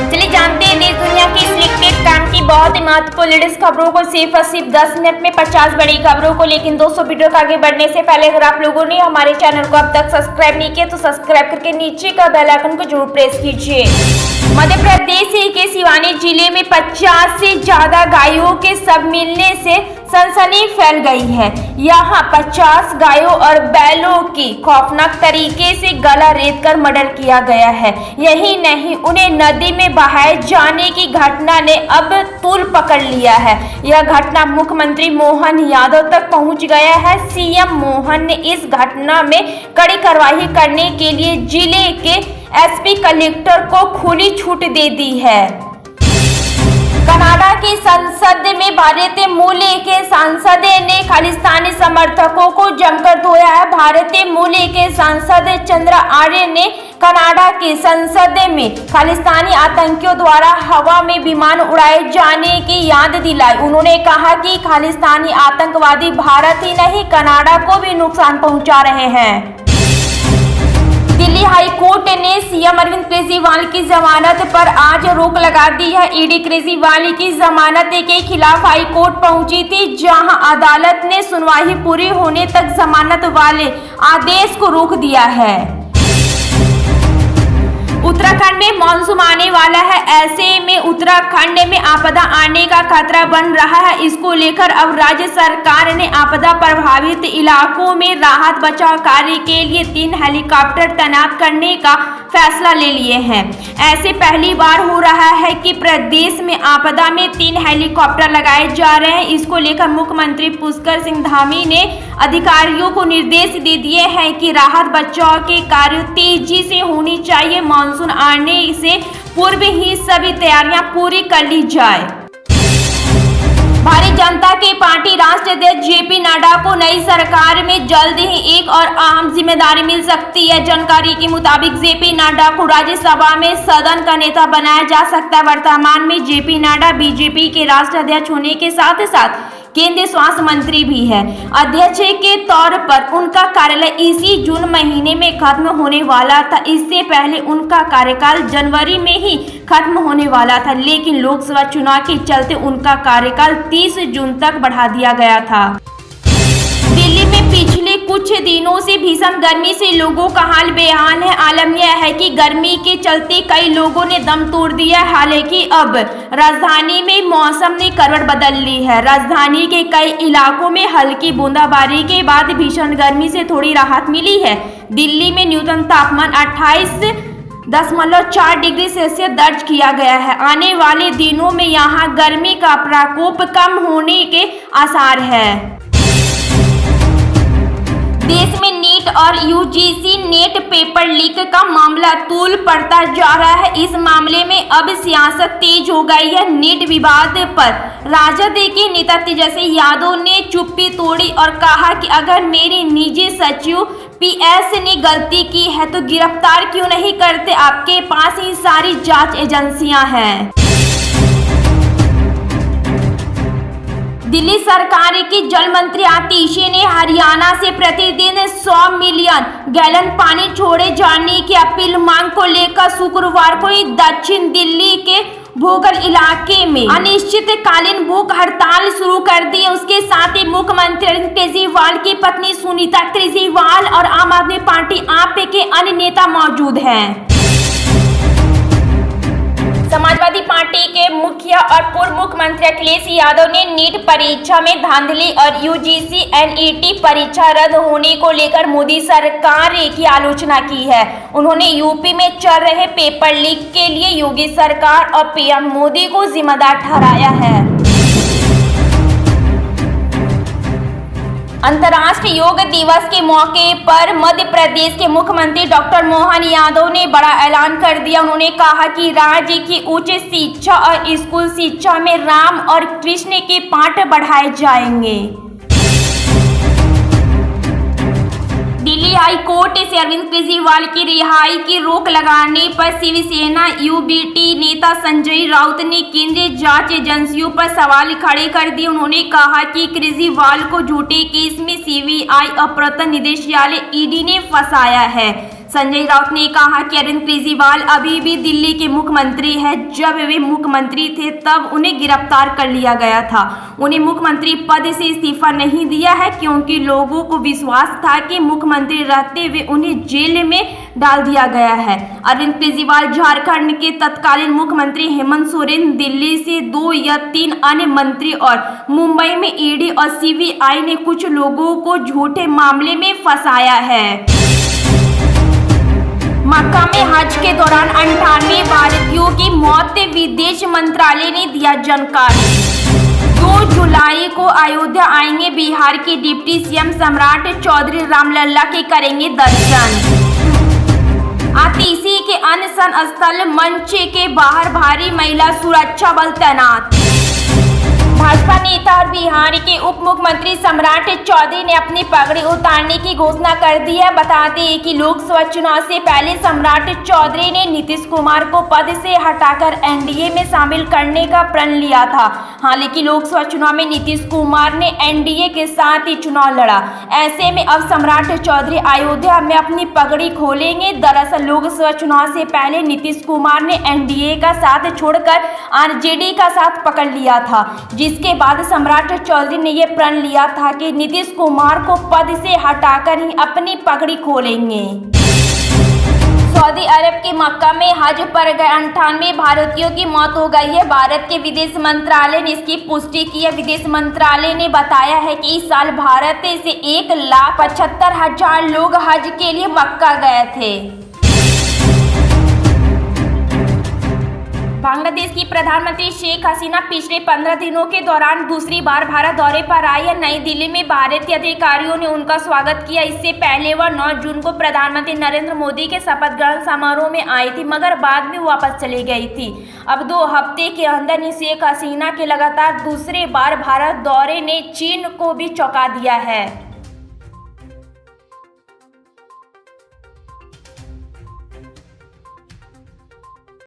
चलिए जानते हैं देश दुनिया की सिलेक्टेड काम की बहुत ही महत्वपूर्ण लेटेस्ट खबरों को सिर्फ और सिर्फ 10 मिनट में 50 बड़ी खबरों को। लेकिन दोस्तों वीडियो को आगे बढ़ने से पहले अगर आप लोगों ने हमारे चैनल को अब तक सब्सक्राइब नहीं किया तो सब्सक्राइब करके नीचे का बेल आइकन को जरूर प्रेस कीजिए। मध्य प्रदेश के सिवानी जिले में 50 से ज्यादा गायों के शव मिलने से सनसनी फैल गई है। यहाँ 50 गायों और बैलों की खौफनाक तरीके से गला रेत कर मर्डर किया गया है। यही नहीं, उन्हें नदी में बहाए जाने की घटना ने अब तूल पकड़ लिया है। यह घटना मुख्यमंत्री मोहन यादव तक पहुंच गया है। सीएम मोहन ने इस घटना में कड़ी कार्रवाई करने के लिए जिले के एसपी कलेक्टर को खुली छूट दे दी है। कनाडा की संसद में भारतीय मूल के सांसद ने खालिस्तानी समर्थकों को जमकर धोया है। भारतीय मूल के सांसद चंद्रा आर्य ने कनाडा की संसद में खालिस्तानी आतंकियों द्वारा हवा में विमान उड़ाए जाने की याद दिलाई। उन्होंने कहा कि खालिस्तानी आतंकवादी भारत ही नहीं कनाडा को भी नुकसान पहुंचा रहे हैं। दिल्ली हाई कोर्ट ने सीएम अरविंद केजरीवाल की जमानत पर आज रोक लगा दी है। ईडी केजरीवाल की जमानत के खिलाफ हाई कोर्ट पहुंची थी, जहां अदालत ने सुनवाई पूरी होने तक जमानत वाले आदेश को रोक दिया है। उत्तराखंड में मानसून आने वाला है। ऐसे में उत्तराखंड में आपदा आने का खतरा बन रहा है। इसको लेकर अब राज्य सरकार ने आपदा प्रभावित इलाकों में राहत बचाव कार्य के लिए 3 हेलीकॉप्टर तैनात करने का फैसला ले लिए हैं। ऐसे पहली बार हो रहा है कि प्रदेश में आपदा में 3 हेलीकॉप्टर लगाए जा रहे हैं। इसको लेकर मुख्यमंत्री पुष्कर सिंह धामी ने अधिकारियों को निर्देश दे दिए हैं कि राहत बचाव के कार्य तेजी से होनी चाहिए। मानसून आने से पूर्व ही सभी तैयारियां पूरी कर ली जाए। भारतीय जनता पार्टी राष्ट्रीय अध्यक्ष जेपी नड्डा को नई सरकार में जल्द ही एक और अहम जिम्मेदारी मिल सकती है। जानकारी के मुताबिक जेपी नड्डा को राज्यसभा में सदन का नेता बनाया जा सकता है। वर्तमान में जेपी नड्डा बीजेपी के राष्ट्रीय अध्यक्ष होने के साथ साथ केंद्रीय स्वास्थ्य मंत्री भी है। अध्यक्ष के तौर पर उनका कार्यालय इसी जून महीने में खत्म होने वाला था। इससे पहले उनका कार्यकाल जनवरी में ही खत्म होने वाला था, लेकिन लोकसभा चुनाव के चलते उनका कार्यकाल 30 जून तक बढ़ा दिया गया था। दिल्ली में पिछले कुछ दिनों से भीषण गर्मी से लोगों का हाल बेहाल है। आलम यह है कि गर्मी के चलते कई लोगों ने दम तोड़ दिया। हालांकि अब राजधानी में मौसम ने करवट बदल ली है। राजधानी के कई इलाकों में हल्की बूंदाबांदी के बाद भीषण गर्मी से थोड़ी राहत मिली है। दिल्ली में न्यूनतम तापमान 28.4 डिग्री सेल्सियस दर्ज किया गया है। आने वाले दिनों में यहाँ गर्मी का प्रकोप कम होने के आसार है। देश में नीट और यूजीसी नेट पेपर लीक का मामला तूल पड़ता जा रहा है। इस मामले में अब सियासत तेज हो गई है। नीट विवाद पर राजद के नेता तेजस्वी यादव ने चुप्पी तोड़ी और कहा कि अगर मेरे निजी सचिव पीएस ने गलती की है तो गिरफ्तार क्यों नहीं करते, आपके पास ही सारी जांच एजेंसियां हैं। दिल्ली सरकार की जल मंत्री आतिशी ने हरियाणा से प्रतिदिन 100 मिलियन गैलन पानी छोड़े जाने की अपील मांग को लेकर शुक्रवार को ही दक्षिण दिल्ली के भोगल इलाके में अनिश्चितकालीन भूख हड़ताल शुरू कर दी। उसके साथ ही मुख्यमंत्री अरविंद केजरीवाल की पत्नी सुनीता केजरीवाल और आम आदमी पार्टी आप के अन्य नेता मौजूद हैं। समाजवादी पार्टी के मुखिया और पूर्व मुख्यमंत्री अखिलेश यादव ने नीट परीक्षा में धांधली और यूजीसी एनईटी परीक्षा रद्द होने को लेकर मोदी सरकार की आलोचना की है। उन्होंने यूपी में चल रहे पेपर लीक के लिए योगी सरकार और पीएम मोदी को जिम्मेदार ठहराया है। अंतर्राष्ट्रीय योग दिवस के मौके पर मध्य प्रदेश के मुख्यमंत्री डॉक्टर मोहन यादव ने बड़ा ऐलान कर दिया। उन्होंने कहा कि राज्य की उच्च शिक्षा और स्कूल शिक्षा में राम और कृष्ण के पाठ बढ़ाए जाएंगे। दिल्ली हाई कोर्ट से अरविंद केजरीवाल की रिहाई की रोक लगाने पर शिवसेना यूबीटी नेता संजय राउत ने केंद्रीय जांच एजेंसियों पर सवाल खड़े कर दिए। उन्होंने कहा कि केजरीवाल को झूठे केस में सीबीआई और प्रवर्तन निदेशालय ईडी ने फंसाया है। संजय राउत ने कहा कि अरविंद केजरीवाल अभी भी दिल्ली के मुख्यमंत्री है। जब वे मुख्यमंत्री थे तब उन्हें गिरफ्तार कर लिया गया था। उन्हें मुख्यमंत्री पद से इस्तीफा नहीं दिया है क्योंकि लोगों को विश्वास था कि मुख्यमंत्री रहते हुए उन्हें जेल में डाल दिया गया है। अरविंद केजरीवाल झारखंड के तत्कालीन मुख्यमंत्री हेमंत सोरेन, दिल्ली से 2 या 3 अन्य मंत्री और मुंबई में ईडी और सीबीआई ने कुछ लोगों को झूठे मामले में फंसाया है। मक्का में हज के दौरान 98 भारतीयों की मौत, विदेश मंत्रालय ने दिया जानकारी। 2 जुलाई को अयोध्या आएंगे बिहार के डिप्टी सीएम सम्राट चौधरी रामलला के करेंगे दर्शन। आतिशी के अनशन स्थल मंच के बाहर भारी महिला सुरक्षा बल तैनात। भाजपा नेता और बिहार के उप मुख्यमंत्री सम्राट चौधरी ने अपनी पगड़ी उतारने की घोषणा कर दी है। बता दें कि लोकसभा चुनाव से पहले सम्राट चौधरी ने नीतीश कुमार को पद से हटाकर एनडीए में शामिल करने का प्रण लिया था। हालांकि लोकसभा चुनाव में नीतीश कुमार ने एनडीए के साथ ही चुनाव लड़ा। ऐसे में अब सम्राट चौधरी अयोध्या में अपनी पगड़ी खोलेंगे। दरअसल लोकसभा चुनाव से पहले नीतीश कुमार ने एनडीए का साथ छोड़कर आरजेडी का साथ पकड़ लिया था, जिसके बाद सम्राट चौधरी ने यह प्रण लिया था कि नीतीश कुमार को पद से हटाकर ही अपनी पगड़ी खोलेंगे। सऊदी अरब के मक्का में हज पर गए 98 भारतीयों की मौत हो गई है। भारत के विदेश मंत्रालय ने इसकी पुष्टि की है। विदेश मंत्रालय ने बताया है कि इस साल भारत से 1,75,000 लोग हज के लिए मक्का गए थे। बांग्लादेश की प्रधानमंत्री शेख हसीना पिछले 15 दिनों के दौरान दूसरी बार भारत दौरे पर आई है। नई दिल्ली में भारतीय अधिकारियों ने उनका स्वागत किया। इससे पहले वह 9 जून को प्रधानमंत्री नरेंद्र मोदी के शपथ ग्रहण समारोह में आई थी, मगर बाद में वापस चली गई थी। अब 2 हफ्ते के अंदर ही शेख हसीना के लगातार दूसरी बार भारत दौरे ने चीन को भी चौंका दिया है।